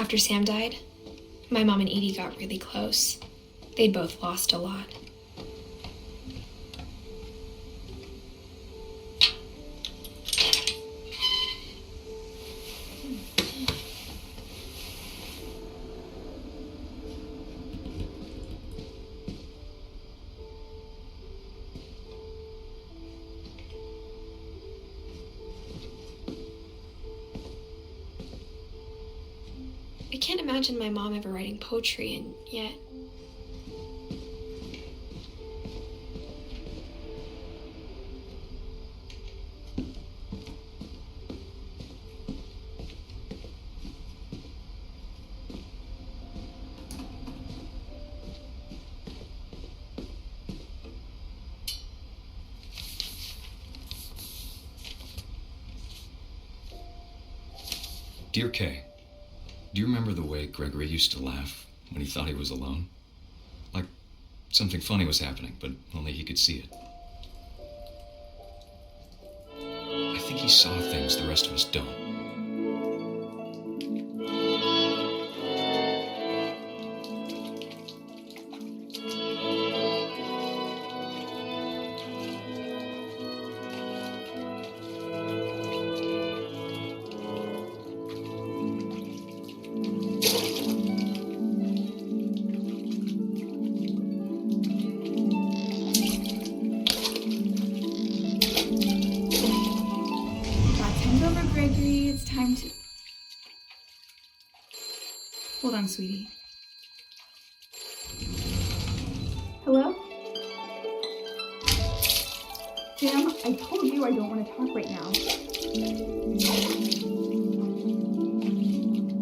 After Sam died, my mom and Edie got really close. They'd both lost a lot. I can't imagine my mom ever writing poetry, and yet... Dear Kay, do you remember the way Gregory used to laugh when he thought he was alone? Like something funny was happening, but only he could see it. I think he saw things the rest of us don't. Gregory, it's time to... Hold on, sweetie. Hello? Sam, I told you I don't want to talk right now.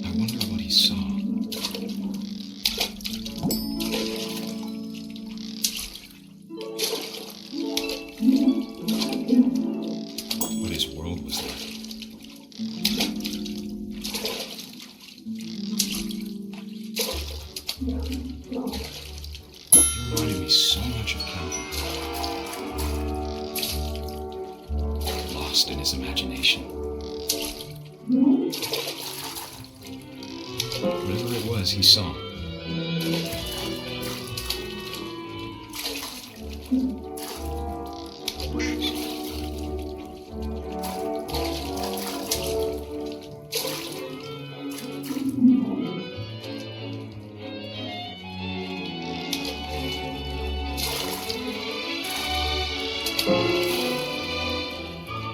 I wonder what he saw. What his world was like. He reminded me so much of Calvin. Lost in his imagination. Whatever it was, he saw.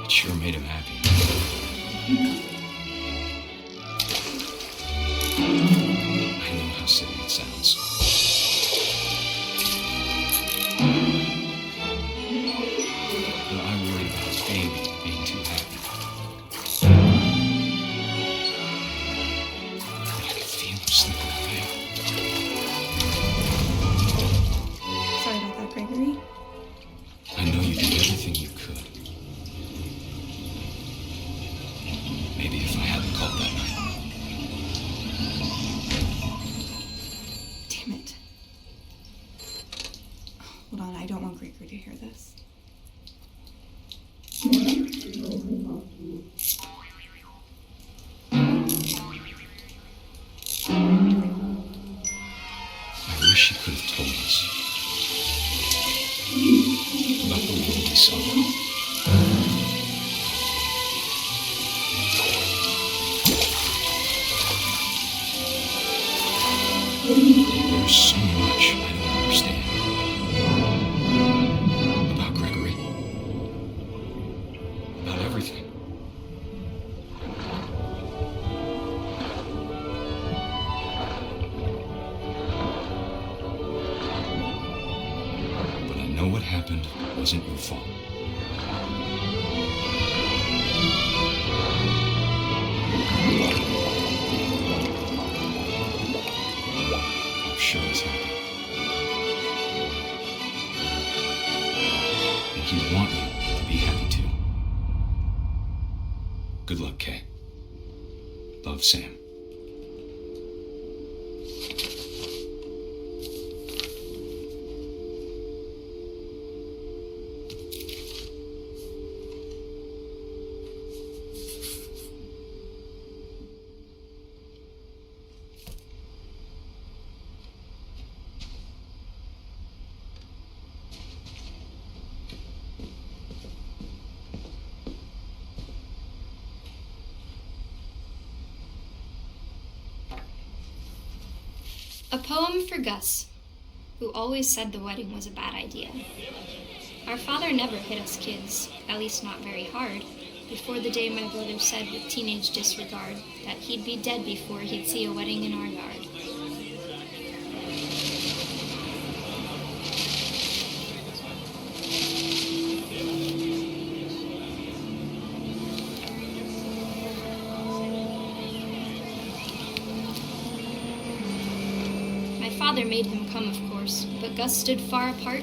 It sure made him happy. I know how silly it sounds. But I worried about his baby being too happy. I could feel him slipping away. Sorry about that, Gregory. I know you did everything you could. Maybe if I hadn't called that night. Damn it. Hold on, I don't want Gregory to hear this. I wish he could have told us about the world he saw. There's so much I don't understand about Gregory, about everything. But I know what happened wasn't your fault. I'm sure he's happy. And he'd want you to be happy too. Good luck, Kay. Love, Sam. A poem for Gus, who always said the wedding was a bad idea. Our father never hit us kids, at least not very hard, before the day my brother said with teenage disregard that he'd be dead before he'd see a wedding in our yard. My father made him come, of course, but Gus stood far apart,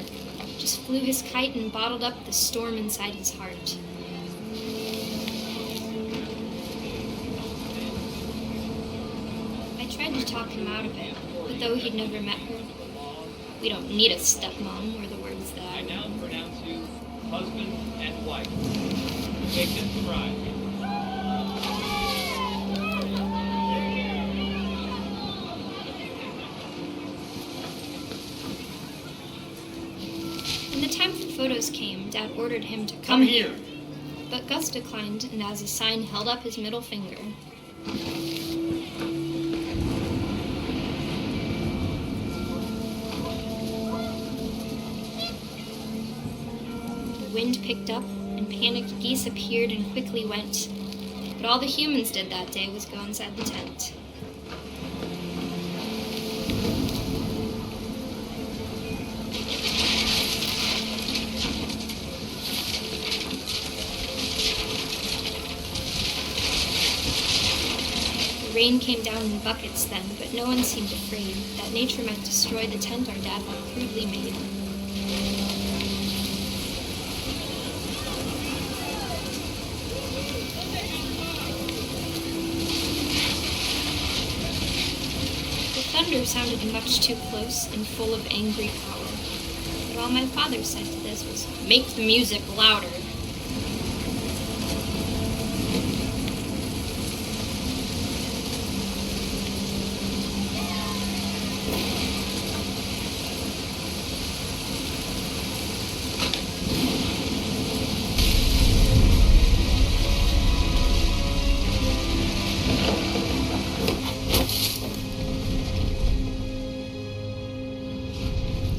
just flew his kite and bottled up the storm inside his heart. I tried to talk him out of it, but though he'd never met her, we don't need a stepmom, were the words that I now pronounce you husband and wife. Make this bride. When the time for photos came, Dad ordered him to come here. But Gus declined and as a sign held up his middle finger. The wind picked up and panicked geese appeared and quickly went. But all the humans did that day was go inside the tent. The rain came down in buckets then, but no one seemed afraid that nature might destroy the tent our dad had crudely made. The thunder sounded much too close and full of angry power, but all my father said to this was, "Make the music louder."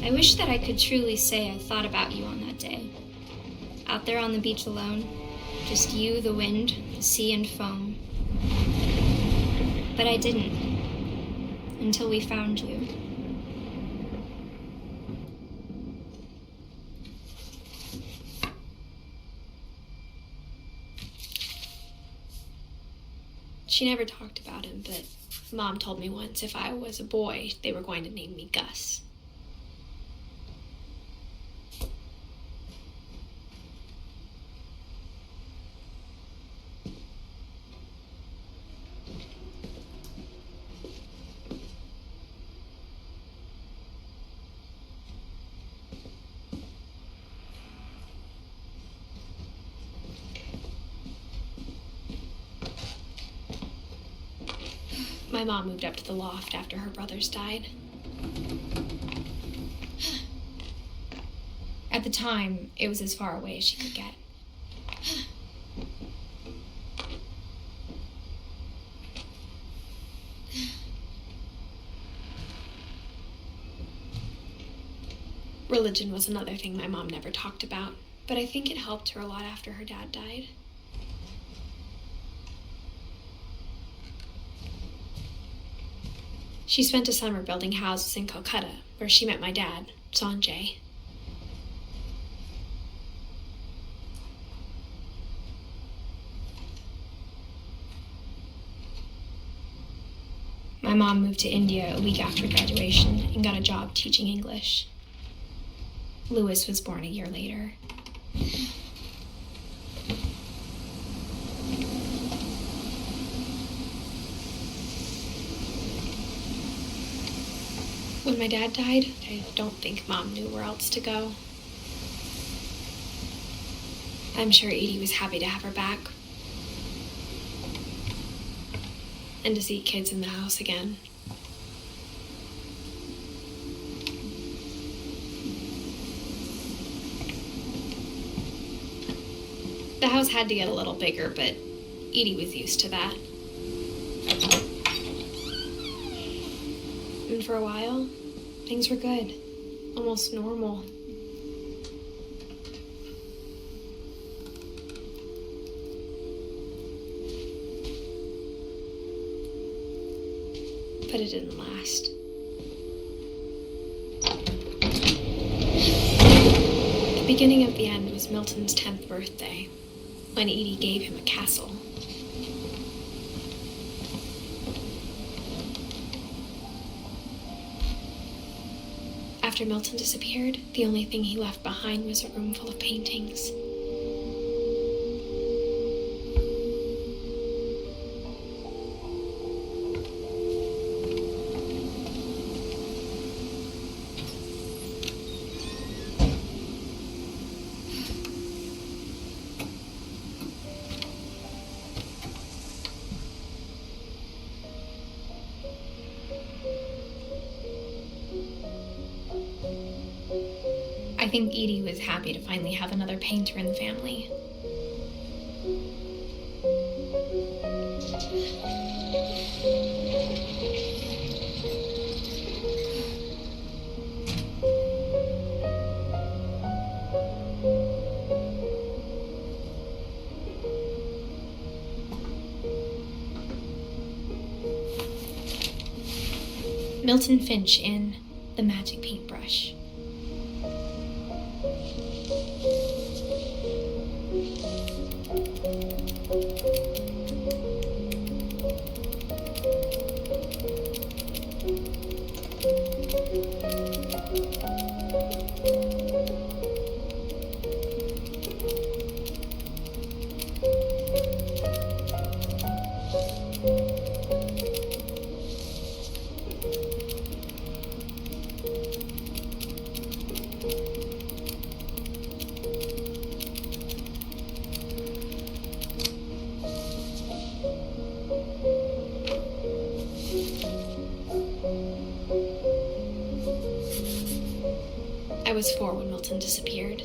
I wish that I could truly say I thought about you on that day. Out there on the beach alone, just you, the wind, the sea, and foam. But I didn't, until we found you. She never talked about him, but Mom told me once if I was a boy, they were going to name me Gus. My mom moved up to the loft after her brothers died. At the time, it was as far away as she could get. Religion was another thing my mom never talked about, but I think it helped her a lot after her dad died. She spent a summer building houses in Calcutta, where she met my dad, Sanjay. My mom moved to India a week after graduation and got a job teaching English. Lewis was born a year later. When my dad died, I don't think Mom knew where else to go. I'm sure Edie was happy to have her back. And to see kids in the house again. The house had to get a little bigger, but Edie was used to that. And for a while, things were good. Almost normal. But it didn't last. The beginning of the end was Milton's 10th birthday, when Edie gave him a castle. After Milton disappeared, the only thing he left behind was a room full of paintings. I think Edie was happy to finally have another painter in the family. Milton Finch in The Magic Paintbrush. I was 4 when Milton disappeared.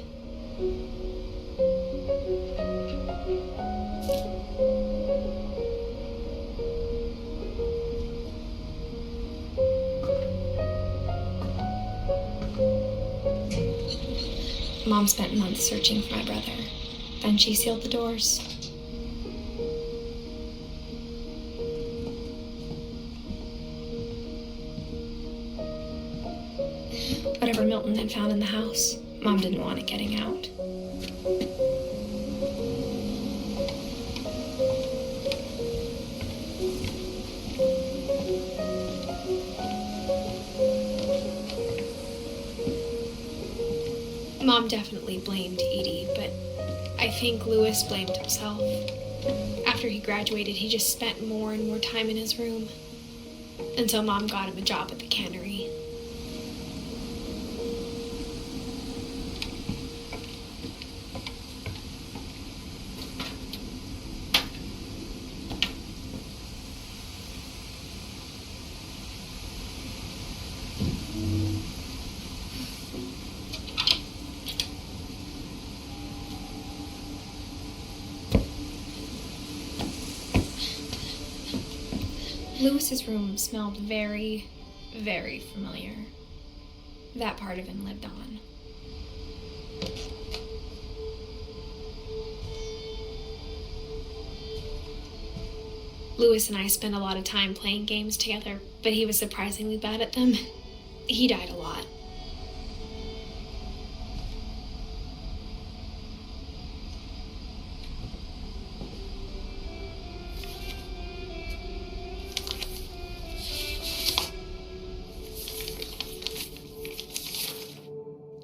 Mom spent months searching for my brother. Then she sealed the doors. Whatever Milton had found in the house, Mom didn't want it getting out. Mom definitely blamed Edie, but I think Lewis blamed himself. After he graduated, he just spent more and more time in his room, until Mom got him a job at the cannery. Lewis's room smelled very, very familiar. That part of him lived on. Lewis and I spent a lot of time playing games together, but he was surprisingly bad at them. He died a lot.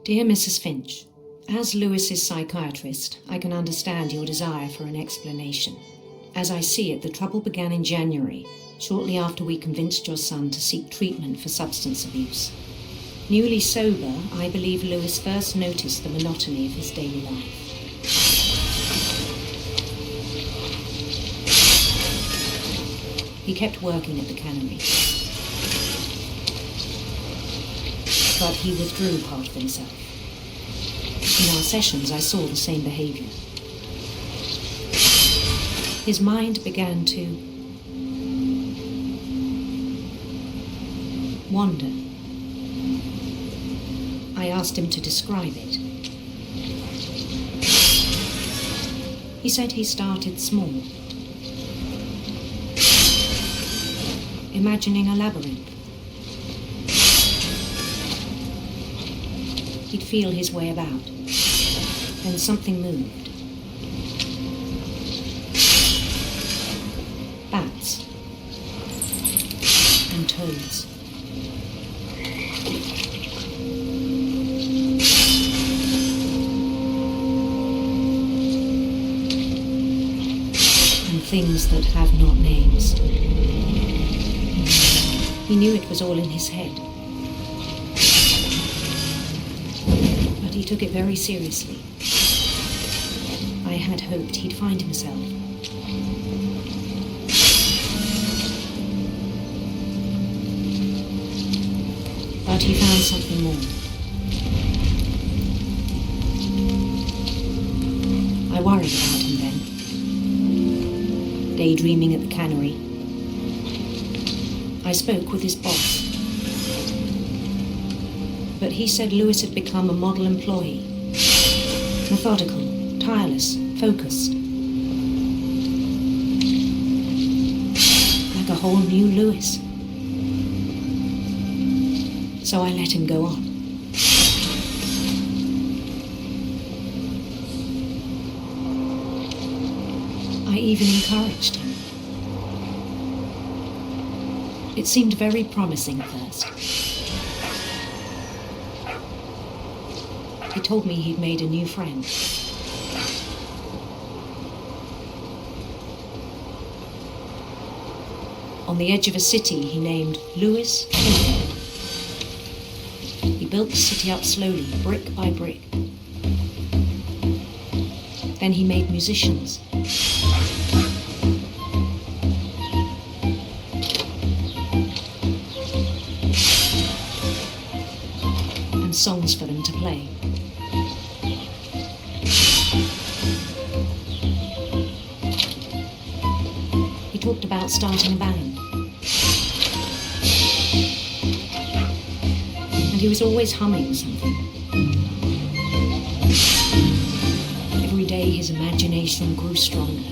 Dear Mrs. Finch, as Lewis's psychiatrist, I can understand your desire for an explanation. As I see it, the trouble began in January, shortly after we convinced your son to seek treatment for substance abuse. Newly sober, I believe Lewis first noticed the monotony of his daily life. He kept working at the cannery, but he withdrew part of himself. In our sessions, I saw the same behavior. His mind began to wonder. I asked him to describe it. He said he started small, imagining a labyrinth. He'd feel his way about. Then something moved. Bats and toads. And things that have not names. He knew it was all in his head. But he took it very seriously. I had hoped he'd find himself. But he found something more. I worried about him then. Daydreaming at the cannery. I spoke with his boss. But he said Lewis had become a model employee. Methodical, tireless, focused. Like a whole new Lewis. So I let him go on. I even encouraged him. It seemed very promising at first. He told me he'd made a new friend. On the edge of a city he named Lewis. He built the city up slowly, brick by brick. Then he made musicians. And songs for them to play. He talked about starting a band. And he was always humming something. Every day his imagination grew stronger.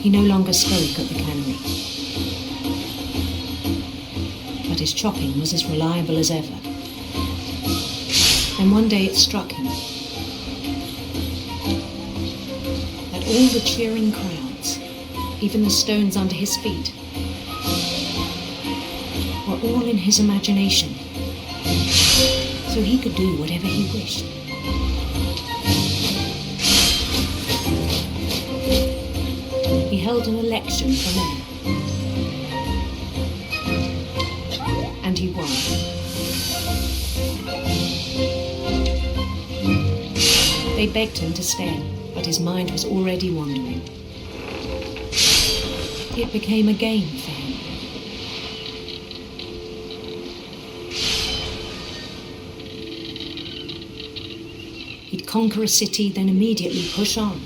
He no longer spoke at the cannery. But his chopping was as reliable as ever. And one day it struck him that all the cheering crowds, even the stones under his feet, were all in his imagination, so he could do whatever he wished. He held an election for mayor, and he won. They begged him to stay, but his mind was already wandering. It became a game for him. He'd conquer a city, then immediately push on.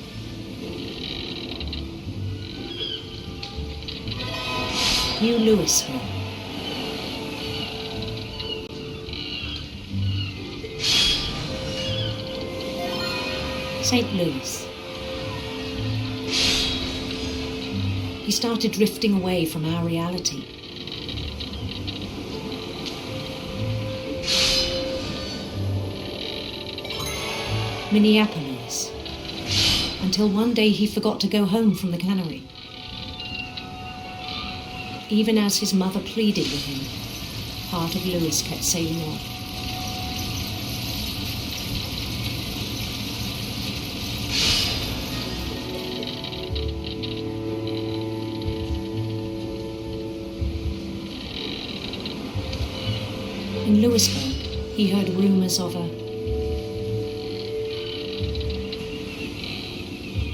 New Louisville. St. Louis. He started drifting away from our reality. Minneapolis. Until one day he forgot to go home from the cannery. Even as his mother pleaded with him, part of Lewis kept sailing on. In Louisburg, he heard rumors of a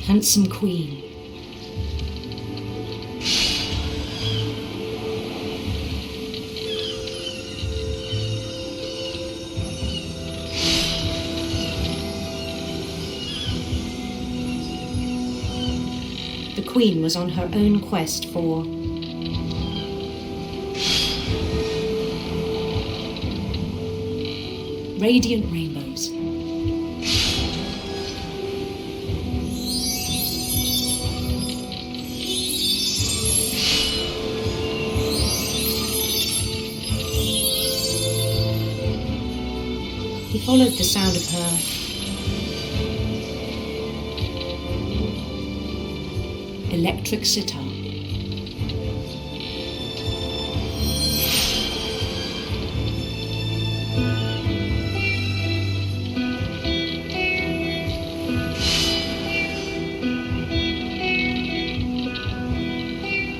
handsome queen. The Queen was on her own quest for radiant rainbows. He followed the sound of her electric sitar.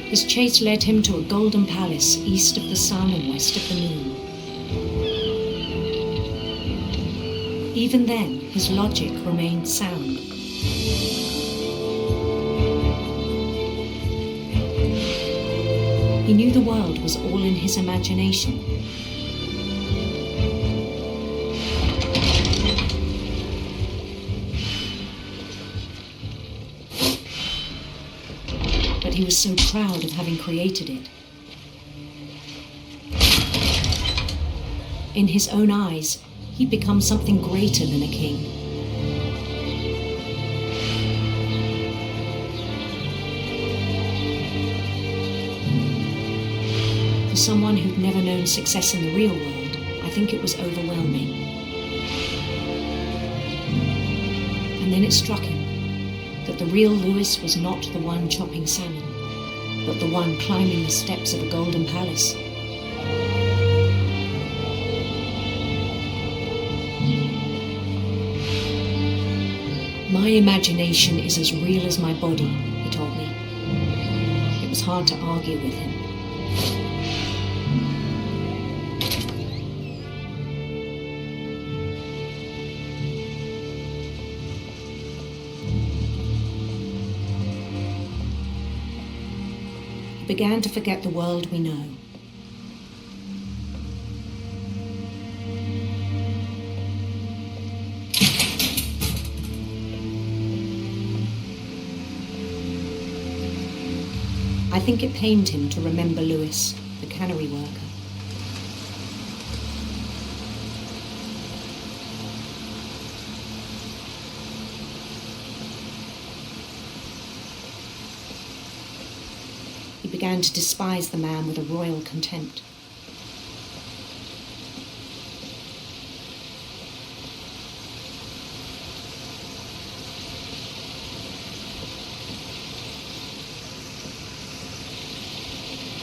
His chase led him to a golden palace east of the sun and west of the moon. Even then, his logic remained sound. He knew the world was all in his imagination. But he was so proud of having created it. In his own eyes, he'd become something greater than a king. For someone who'd never known success in the real world, I think it was overwhelming. And then it struck him that the real Lewis was not the one chopping salmon, but the one climbing the steps of a golden palace. My imagination is as real as my body, he told me. It was hard to argue with him. He began to forget the world we know. I think it pained him to remember Lewis, the cannery worker. He began to despise the man with a royal contempt.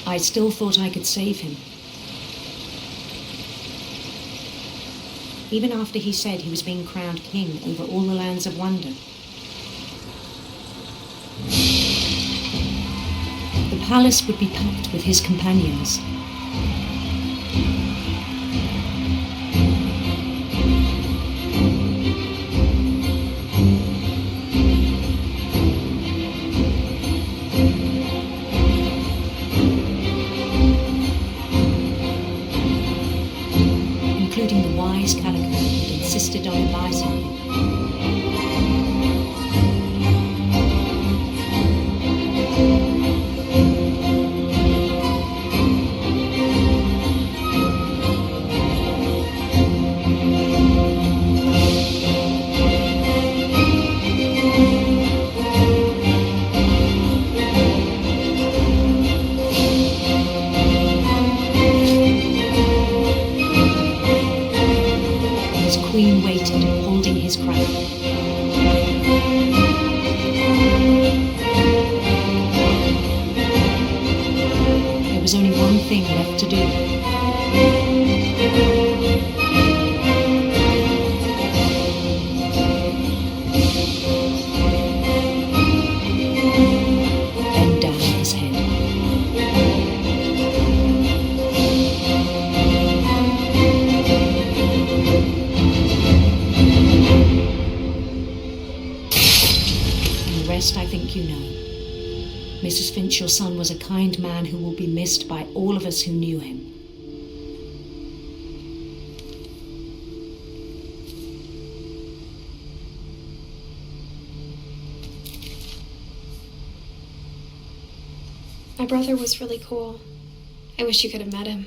I still thought I could save him. Even after he said he was being crowned king over all the lands of wonder. The palace would be packed with his companions. Including the wise Calico who'd insisted on advising him. Queen waited, holding his crown. There was only one thing left to do. Bend down his head. I think you know. Mrs. Finch, your son was a kind man who will be missed by all of us who knew him. My brother was really cool. I wish you could have met him.